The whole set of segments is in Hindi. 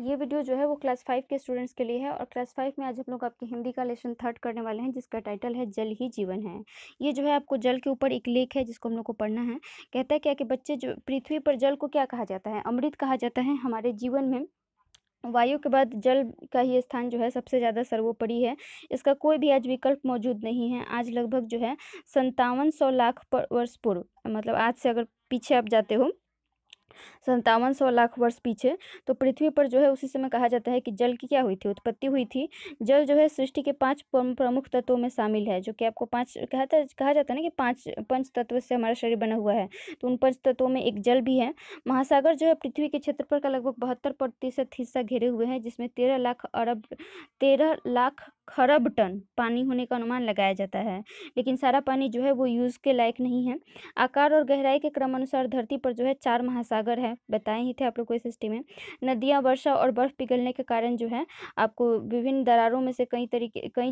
ये वीडियो जो है वो क्लास 5 के स्टूडेंट्स के लिए है और क्लास 5 में आज हम लोग आपकी हिंदी का लेसन 3 करने वाले हैं जिसका टाइटल है जल ही जीवन है। ये जो है आपको जल के ऊपर एक लेख है जिसको हम लोग को पढ़ना है। कहता है क्या कि बच्चे जो पृथ्वी पर जल को क्या कहा जाता है? अमृत कहा जाता है। हमारे जीवन में वायु के बाद जल का ही स्थान जो है सबसे ज़्यादा सर्वोपरि है। इसका कोई भी आज विकल्प मौजूद नहीं है। आज लगभग जो है 5700 लाख वर्ष पूर्व, मतलब आज से अगर पीछे आप जाते हो 5700 लाख वर्ष पीछे, तो पृथ्वी पर जो है उसी समय कहा जाता है कि जल की क्या हुई थी, उत्पत्ति हुई थी। जल जो है सृष्टि के 5 प्रमुख तत्वों में शामिल है, जो कि आपको 5 कहा जाता है ना कि 5 पंच तत्व से हमारा शरीर बना हुआ है। तो उन पंच तत्वों में एक जल भी है। महासागर जो है पृथ्वी के क्षेत्रफल का लगभग 72% हिस्सा घेरे हुए हैं, जिसमें 13 लाख खरब टन पानी होने का अनुमान लगाया जाता है। लेकिन सारा पानी जो है वो यूज़ के लायक नहीं है। आकार और गहराई के क्रमानुसार धरती पर जो है 4 महासागर हैं, बताए ही थे आप लोग को इस हिस्ट्री में। नदियाँ, वर्षा और बर्फ पिघलने के कारण जो है आपको विभिन्न दरारों में से कई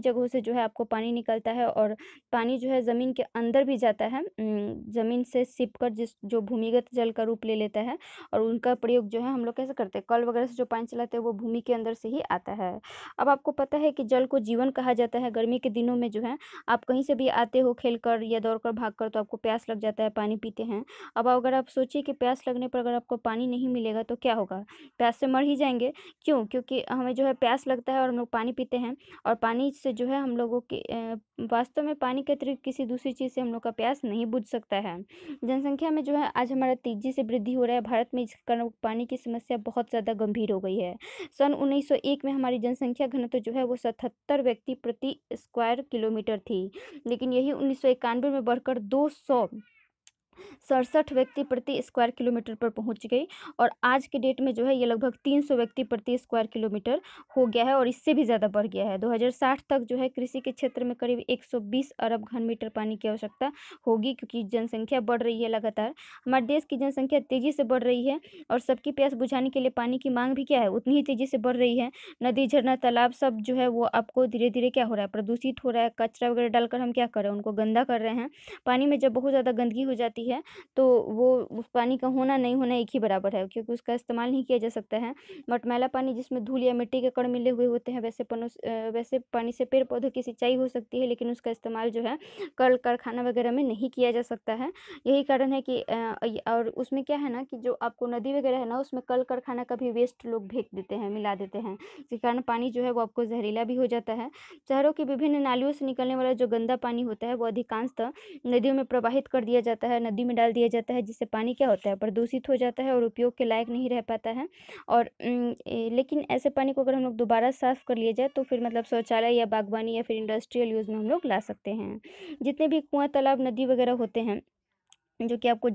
जगहों से जो है आपको पानी निकलता है और पानी जो है ज़मीन के अंदर भी जाता है, ज़मीन से सिपकर जो भूमिगत जल का रूप ले लेता है और उनका प्रयोग जो है हम लोग कैसे करते हैं, कल वगैरह से जो पानी चलाते हैं वो भूमि के अंदर से ही आता है। अब आपको पता है कि जल को जीवन कहा जाता है। गर्मी के दिनों में जो है आप कहीं से भी आते हो खेलकर या दौड़कर भागकर, तो आपको प्यास लग जाता है, पानी पीते हैं। अब अगर आप सोचिए कि प्यास लगने पर अगर आपको पानी नहीं मिलेगा तो क्या होगा? प्यास से मर ही जाएँगे। क्यों? क्योंकि हमें जो है प्यास लगता है और हम लोग पानी पीते हैं और पानी से जो है हम लोगों की वास्तव में पानी के अतिरिक्त किसी दूसरी चीज़ से हम लोग का प्यास नहीं बुझ सकता है। जनसंख्या में जो है आज हमारा तेज़ी से वृद्धि हो रहा है। भारत में इस कारण पानी की समस्या बहुत ज़्यादा गंभीर हो गई है। सन 1901 में हमारी जनसंख्या घनत्व जो है वो 77 व्यक्ति प्रति स्क्वायर किलोमीटर थी। लेकिन यही 1991 में बढ़कर 267 व्यक्ति प्रति स्क्वायर किलोमीटर पर पहुंच गई और आज के डेट में जो है ये लगभग 300 व्यक्ति प्रति स्क्वायर किलोमीटर हो गया है और इससे भी ज़्यादा बढ़ गया है। 2060 तक जो है कृषि के क्षेत्र में करीब 120 अरब घन मीटर पानी की आवश्यकता होगी, क्योंकि जनसंख्या बढ़ रही है लगातार। हमारे देश की जनसंख्या तेज़ी से बढ़ रही है और सबकी प्यास बुझाने के लिए पानी की मांग भी क्या है, उतनी ही तेज़ी से बढ़ रही है। नदी, झरना, तालाब सब जो है वो आपको धीरे धीरे क्या हो रहा है, प्रदूषित हो रहा है। कचरा वगैरह डालकर हम क्या कर रहे हैं, उनको गंदा कर रहे हैं। पानी में जब बहुत ज़्यादा गंदगी हो जाती है तो वो उस पानी का होना नहीं होना एक ही बराबर है, क्योंकि उसका इस्तेमाल नहीं किया जा सकता है। मटमैला पानी जिसमें धूल या मिट्टी के कण मिले हुए होते हैं, वैसे पानी से पेड़ पौधों की सिंचाई हो सकती है, लेकिन उसका इस्तेमाल जो है कल कारखाना वगैरह में नहीं किया जा सकता है। यही कारण है कि और उसमें क्या है ना कि जो आपको नदी वगैरह है ना, उसमें कल कारखाना का भी वेस्ट लोग फेंक देते हैं, मिला देते हैं, जिस कारण पानी जो है वो आपको जहरीला भी हो जाता है। शहरों की विभिन्न नालियों से निकलने वाला जो गंदा पानी होता है वो अधिकांशतः नदियों में प्रवाहित कर दिया जाता है, नदी में डाल दिया जाता है, जिससे पानी क्या होता है, प्रदूषित हो जाता है और उपयोग के लायक नहीं रह पाता है। और लेकिन ऐसे पानी को अगर हम लोग दोबारा साफ़ कर लिया जाए तो फिर मतलब शौचालय या बागवानी या फिर इंडस्ट्रियल यूज़ में हम लोग ला सकते हैं। जितने भी कुआँ, तालाब, नदी वगैरह होते हैं जो कि आपको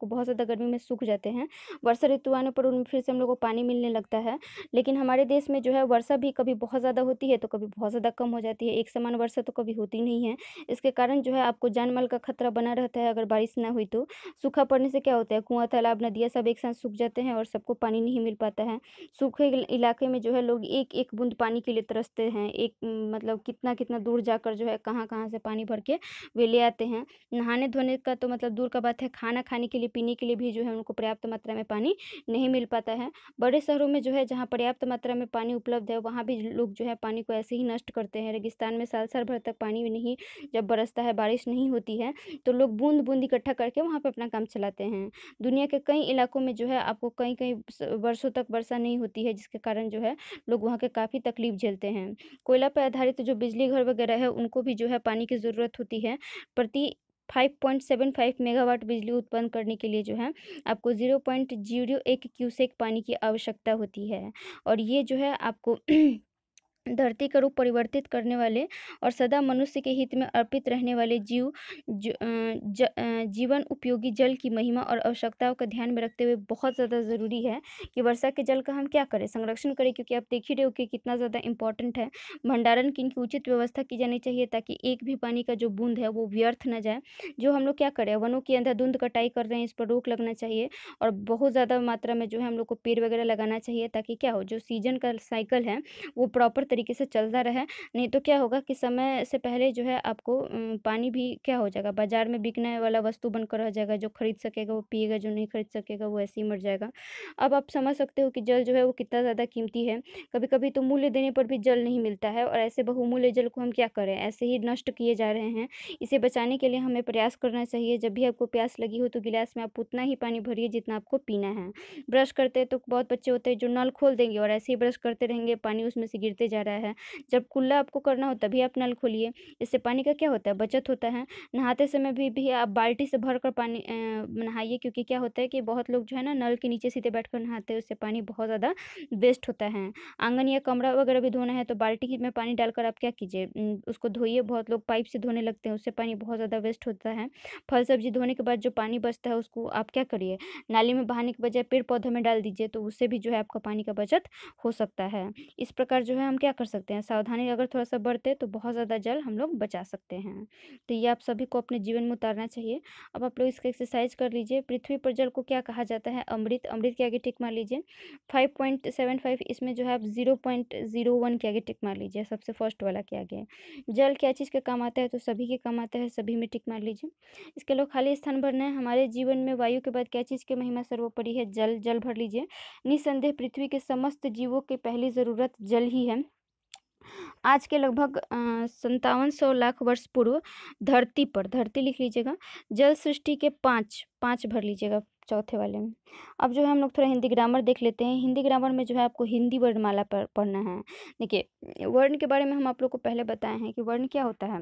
बहुत ज़्यादा गर्मी में सूख जाते हैं, वर्षा ऋतु आने पर उनमें फिर से हम लोग को पानी मिलने लगता है। लेकिन हमारे देश में जो है वर्षा भी कभी बहुत ज़्यादा होती है तो कभी बहुत ज़्यादा कम हो जाती है, एक समान वर्षा तो कभी होती नहीं है। इसके कारण जो है आपको जान-माल का खतरा बना रहता है अगर बारिश ना हुई तो। सूखा पड़ने से क्या होता है, कुआँ, तालाब, नदियाँ सब एक साथ सूख जाते हैं और सबको पानी नहीं मिल पाता है। सूखे इलाके में जो है लोग एक-एक बूँद पानी के लिए तरसते हैं। मतलब कितना-कितना दूर जाकर जो है कहाँ-कहाँ से पानी भर के वे ले आते हैं। नहाने-धोने का तो मतलब दूर का बात है, खाना खाने के लिए, पीने के लिए भी जो है उनको पर्याप्त मात्रा में पानी नहीं मिल पाता है। बड़े शहरों में जो है जहाँ पर्याप्त मात्रा में पानी उपलब्ध है, वहाँ भी लोग जो है पानी को ऐसे ही नष्ट करते हैं। रेगिस्तान में साल-साल भर तक पानी नहीं जब बरसता है, बारिश नहीं होती है, तो लोग बूँद-बूँद इकट्ठा करके वहाँ पे अपना काम चलाते हैं। दुनिया के कई इलाकों में जो है आपको कई-कई वर्षों तक वर्षा नहीं होती है, जिसके कारण जो है लोग वहाँ के काफ़ी तकलीफ झेलते हैं। कोयला पे आधारित जो बिजली घर वगैरह है, उनको भी जो है पानी की ज़रूरत होती है। प्रति 5.75 मेगावाट बिजली उत्पन्न करने के लिए जो है आपको 0.01 क्यूसेक पानी की आवश्यकता होती है। और ये जो है आपको धरती का रूप परिवर्तित करने वाले और सदा मनुष्य के हित में अर्पित रहने वाले जीवन उपयोगी जल की महिमा और आवश्यकताओं का ध्यान में रखते हुए बहुत ज़्यादा ज़रूरी है कि वर्षा के जल का हम क्या करें, संरक्षण करें, क्योंकि आप देख ही रहे हो कि कितना ज़्यादा इम्पोर्टेंट है। भंडारण की इनकी उचित व्यवस्था की जानी चाहिए ताकि एक भी पानी का जो बूंद है वो व्यर्थ न जाए। जो हम लोग क्या करें, वनों की अंधाधुंध कटाई कर रहे हैं, इस पर रोक लगना चाहिए और बहुत ज़्यादा मात्रा में जो है हम लोग को पेड़ वगैरह लगाना चाहिए, ताकि क्या हो, जो सीजन का साइकिल है वो प्रॉपर तरीके से चलता रहे, नहीं तो क्या होगा कि समय से पहले जो है आपको पानी भी क्या हो जाएगा, बाज़ार में बिकने वाला वस्तु बनकर रह जाएगा, जो खरीद सकेगा वो पिएगा, जो नहीं खरीद सकेगा वो ऐसे ही मर जाएगा। अब आप समझ सकते हो कि जल जो है वो कितना ज़्यादा कीमती है। कभी-कभी तो मूल्य देने पर भी जल नहीं मिलता है और ऐसे बहुमूल्य जल को हम क्या करें, ऐसे ही नष्ट किए जा रहे हैं। इसे बचाने के लिए हमें प्रयास करना चाहिए। जब भी आपको प्यास लगी हो तो गिलास में आप उतना ही पानी भरिए जितना आपको पीना है। ब्रश करते हैं तो बहुत बच्चे होते हैं जो नल खोल देंगे और ऐसे ही ब्रश करते रहेंगे, पानी उसमें से गिरते जा रहा है। जब कुल्ला आपको करना हो तभी आप नल खोलिए, इससे पानी का क्या होता है, बचत होता है। नहाते समय भी आप बाल्टी से भरकर पानी नहाइए, क्योंकि क्या होता है कि बहुत लोग जो है ना नल के नीचे सीधे बैठकर नहाते हैं, उससे पानी बहुत ज़्यादा वेस्ट होता है। आंगन या कमरा वगैरह भी धोना है तो बाल्टी में पानी डालकर आप क्या कीजिए, उसको धोइए। बहुत लोग पाइप से धोने लगते हैं, उससे पानी बहुत ज़्यादा वेस्ट होता है। फल सब्जी धोने के बाद जो पानी बचता है उसको आप क्या करिए, नाली में बहाने के बजाय पेड़ पौधों में डाल दीजिए, तो उससे भी जो है आपका पानी का बचत हो सकता है। इस प्रकार जो है हम क्या कर सकते हैं, सावधानी अगर थोड़ा-सा बरतें तो बहुत ज़्यादा जल हम लोग बचा सकते हैं। तो ये आप सभी को अपने जीवन में उतारना चाहिए। अब आप लोग इसका एक्सरसाइज कर लीजिए। पृथ्वी पर जल को क्या कहा जाता है, अमृत। अमृत के आगे टिक मार लीजिए। 5.75 इसमें जो है आप 0.01 के आगे टिक मार लीजिए, सबसे फर्स्ट वाला के आगे। जल क्या चीज़ के काम आता है, तो सभी के काम आता है, सभी में टिक मार लीजिए। इसके अलावा खाली स्थान भरना है। हमारे जीवन में वायु के बाद क्या चीज़ की महिमा सर्वोपरि है, जल। जल भर लीजिए। निस्संदेह पृथ्वी के समस्त जीवों की पहली ज़रूरत जल ही है। आज के लगभग 5700 लाख वर्ष पूर्व धरती पर, धरती लिख लीजिएगा, जल सृष्टि के 5 भर लीजिएगा चौथे वाले में। अब जो है हम लोग थोड़ा हिंदी ग्रामर देख लेते हैं। हिंदी ग्रामर में जो है आपको हिंदी वर्णमाला पढ़ना है। देखिए, वर्ण के बारे में हम आप लोग को पहले बताए हैं कि वर्ण क्या होता है।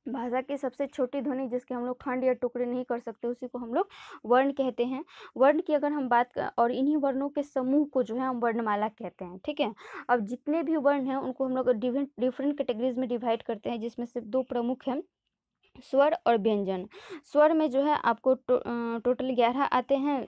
भाषा की सबसे छोटी ध्वनि जिसके हम लोग खंड या टुकड़े नहीं कर सकते, उसी को हम लोग वर्ण कहते हैं। वर्ण की अगर हम बात और इन्हीं वर्णों के समूह को जो है हम वर्णमाला कहते हैं, ठीक है। अब जितने भी वर्ण हैं उनको हम लोग डिफरेंट कैटेगरीज में डिवाइड करते हैं, जिसमें से 2 प्रमुख हैं, स्वर और व्यंजन। स्वर में जो है आपको टोटल 11 आते हैं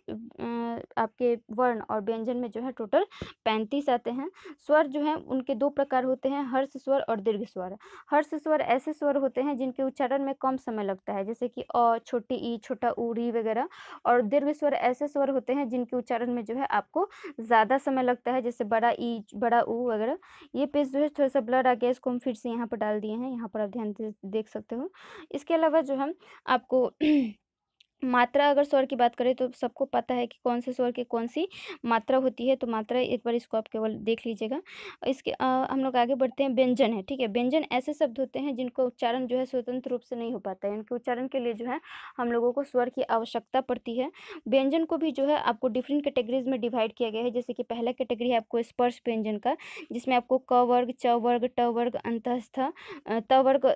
आपके वर्ण, और व्यंजन में जो है टोटल 35 आते हैं। स्वर जो है उनके 2 प्रकार होते हैं, हर्ष स्वर और दीर्घ स्वर। हर्ष स्वर ऐसे स्वर होते हैं जिनके उच्चारण में कम समय लगता है, जैसे कि अ, छोटी ई, छोटा ऊ, री वगैरह। और दीर्घ स्वर ऐसे स्वर होते हैं जिनके उच्चारण में जो है आपको ज़्यादा समय लगता है, जैसे बड़ा ई, बड़ा ऊ वगैरह। ये पेज जो है थोड़ा-सा ब्लर आ गया, इसको हम फिर से यहाँ पर डाल दिए हैं, यहाँ पर आप ध्यान से देख सकते हो। इसके अलावा जो हम आपको मात्रा, अगर स्वर की बात करें तो सबको पता है कि कौन से स्वर की कौन-सी मात्रा होती है, तो मात्रा एक बार इसको आप केवल देख लीजिएगा। इसके हम लोग आगे बढ़ते हैं, व्यंजन है, ठीक है। व्यंजन ऐसे शब्द होते हैं जिनका उच्चारण जो है स्वतंत्र रूप से नहीं हो पाता है, इनके उच्चारण के लिए जो है हम लोगों को स्वर की आवश्यकता पड़ती है। व्यंजन को भी जो है आपको डिफरेंट कैटेगरीज़ में डिवाइड किया गया है, जैसे कि पहला कैटेगरी है आपको स्पर्श व्यंजन का, जिसमें आपको क वर्ग, च वर्ग, ट वर्ग, अंतःस्थ, त वर्ग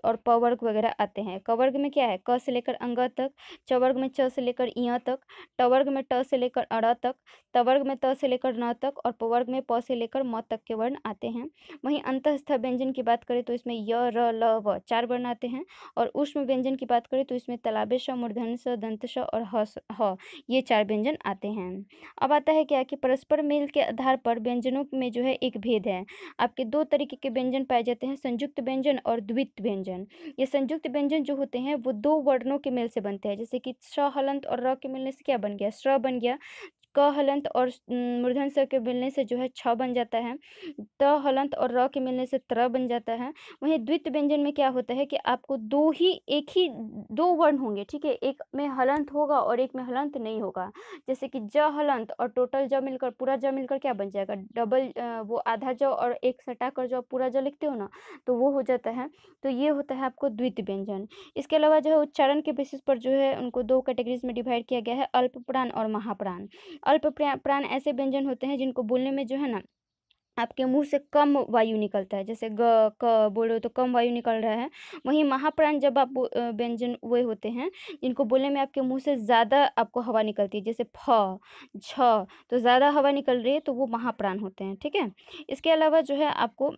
और प वर्ग वगैरह आते हैं। क वर्ग में क्या है, क से लेकर अंग तक, च वर्ग में च से लेकर ञ तक, ट वर्ग में ट से लेकर अ तक, त वर्ग में त से लेकर न तक, और प वर्ग में प से लेकर म तक के वर्ण आते हैं। वहीं अंतःस्थ व्यंजन की बात करें तो इसमें य, र, ल, व 4 वर्ण आते हैं। और ऊष्म व्यंजन की बात करें तो इसमें तलाबे श, मूर्धन्य ष, दंत श और ह, ये 4 व्यंजन आते हैं। अब आता है क्या कि परस्पर मेल के आधार पर व्यंजनों में जो है एक भेद है। आपके 2 तरीके के व्यंजन पाए जाते हैं, संयुक्त व्यंजन और द्वित्व व्यंजन। ये संयुक्त व्यंजन जो होते हैं वो 2 वर्णों के मेल से बनते हैं, जैसे कि श हलंत और र के मिलने से क्या बन गया, श्र बन गया। क हलंत और मूर्धन्य स के मिलने से जो है छ बन जाता है। त हलंत और र के मिलने से त्र बन जाता है। वहीं द्वित्व व्यंजन में क्या होता है कि आपको एक ही 2 वर्ण होंगे, ठीक है। एक में हलंत होगा और एक में हलंत नहीं होगा। जैसे कि ज हलंत और टोटल ज मिलकर, पूरा ज मिलकर क्या बन जाएगा, डबल वो आधा ज और एक सटाकर जो आप पूरा ज लिखते हो ना, तो वो हो जाता है। तो ये होता है आपको द्वित्व व्यंजन। इसके अलावा जो है उच्चारण के बेसिस पर जो है उनको 2 कैटेगरीज में डिवाइड किया गया है, अल्प प्राण और महाप्राण। अल्प प्राण ऐसे व्यंजन होते हैं जिनको बोलने में जो है ना आपके मुंह से कम वायु निकलता है, जैसे ग, क बोल रहे हो तो कम वायु निकल रहा है। वहीं महाप्राण जब आप व्यंजन वे होते हैं जिनको बोलने में आपके मुंह से ज़्यादा आपको हवा निकलती है, जैसे फ, झ, तो ज़्यादा हवा निकल रही है तो वो महाप्राण होते हैं, ठीक है। इसके अलावा जो है आपको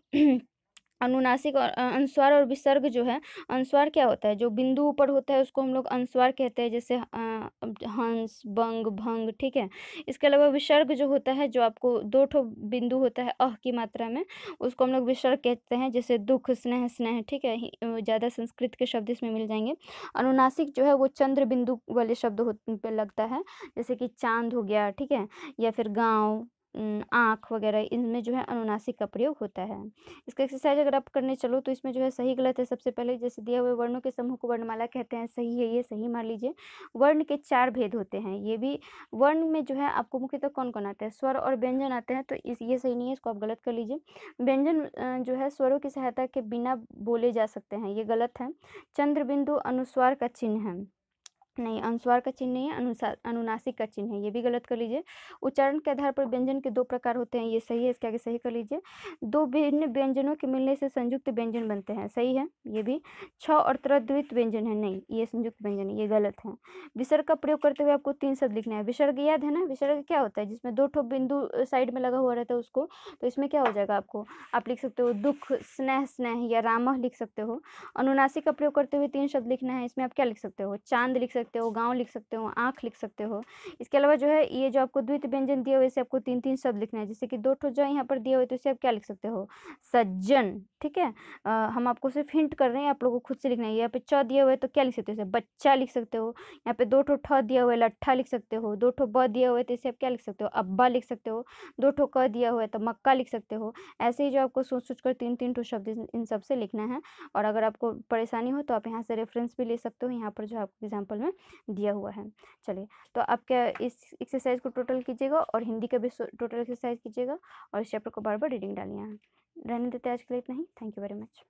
अनुनासिक और अनुस्वार और विसर्ग जो है, अनुस्वार क्या होता है, जो बिंदु ऊपर होता है उसको हम लोग अनुस्वार कहते हैं, जैसे हंस, बंग, भंग, ठीक है। इसके अलावा विसर्ग जो होता है, जो आपको 2 ठो बिंदु होता है अह की मात्रा में, उसको हम लोग विसर्ग कहते हैं, जैसे दुख, स्नेह, स्नेह, ठीक है। ज़्यादा संस्कृत के शब्द इसमें मिल जाएंगे। अनुनासिक जो है वो चंद्र बिंदु वाले शब्द पे लगता है, जैसे कि चांद हो गया, ठीक है, या फिर गाँव, आँख वगैरह, इनमें जो है अनुनासिक का प्रयोग होता है। इसका एक्सरसाइज अगर आप करने चलो तो इसमें जो है सही गलत है। सबसे पहले जैसे दिए हुए वर्णों के समूह को वर्णमाला कहते हैं, सही है, ये सही मान लीजिए। वर्ण के 4 भेद होते हैं, ये भी वर्ण में जो है आपको मुख्यतः कौन-कौन आते हैं? स्वर और व्यंजन आते हैं, तो ये सही नहीं है, इसको आप गलत कर लीजिए। व्यंजन जो है स्वरों की सहायता के बिना बोले जा सकते हैं, ये गलत है। चंद्र बिंदु अनुस्वार का चिन्ह है। नहीं, अनुस्वार का चिन्ह नहीं है, अनुनासिक का चिन्ह है, ये भी गलत कर लीजिए। उच्चारण के आधार पर व्यंजन के 2 प्रकार होते हैं, ये सही है, इसके आगे सही कर लीजिए। 2 भिन्न व्यंजनों के मिलने से संयुक्त व्यंजन बनते हैं, सही है, ये भी। छ और त्र द्वित व्यंजन है, नहीं, ये संयुक्त व्यंजन है, ये गलत है। विसर्ग का प्रयोग करते हुए आपको 3 शब्द लिखना है। विसर्ग याद है ना? विसर्ग क्या होता है? जिसमें 2 ठो बिंदु साइड में लगा हुआ रहता है उसको, तो इसमें क्या हो जाएगा आपको? आप लिख सकते हो दुःख, स्नेह, स्नेह या रामः लिख सकते हो। अनुनासिक का प्रयोग करते हुए 3 शब्द लिखना है, इसमें आप क्या लिख सकते हो? चाँद लिख सकते हो, गाँव लिख सकते हो, आँख लिख सकते हो। इसके अलावा जो है ये जो आपको द्वित व्यंजन दिए हुए इसे आपको 3-3 शब्द लिखना है, जैसे कि 2 ठो जो यहाँ पर दिए हुए तो इसे आप क्या लिख सकते हो? सज्जन, ठीक है? हम आपको सिर्फ हिंट कर रहे हैं, आप लोगों को खुद से लिखना है। यहाँ पे च दिया हुआ है तो क्या लिख सकते हो? इसे बच्चा लिख सकते हो। यहाँ पे 2 ठो ठ दिया हुआ है, लट्ठा लिख सकते हो। 2 ठो ब दिया हुआ है तो इसे आप क्या लिख सकते हो? अब्बा लिख सकते हो। 2 ठो क दिया हुआ है तो मक्का लिख सकते हो। ऐसे ही जो आपको सोच-सोच कर 3-3 ठो शब्द इन सब से लिखना है। और अगर आपको परेशानी हो तो आप यहाँ से रेफ़रेंस भी ले सकते हो, यहाँ पर जो आपको एग्ज़ाम्पल में दिया हुआ है। चलिए, तो आप क्या इस एक्सरसाइज़ को टोटल कीजिएगा और हिंदी का भी टोटल एक्सरसाइज़ कीजिएगा और इस चैप्टर को बार-बार रीडिंग डालिए यहाँ। रहने देते हैं आज के लिए इतना ही। Thank you very much.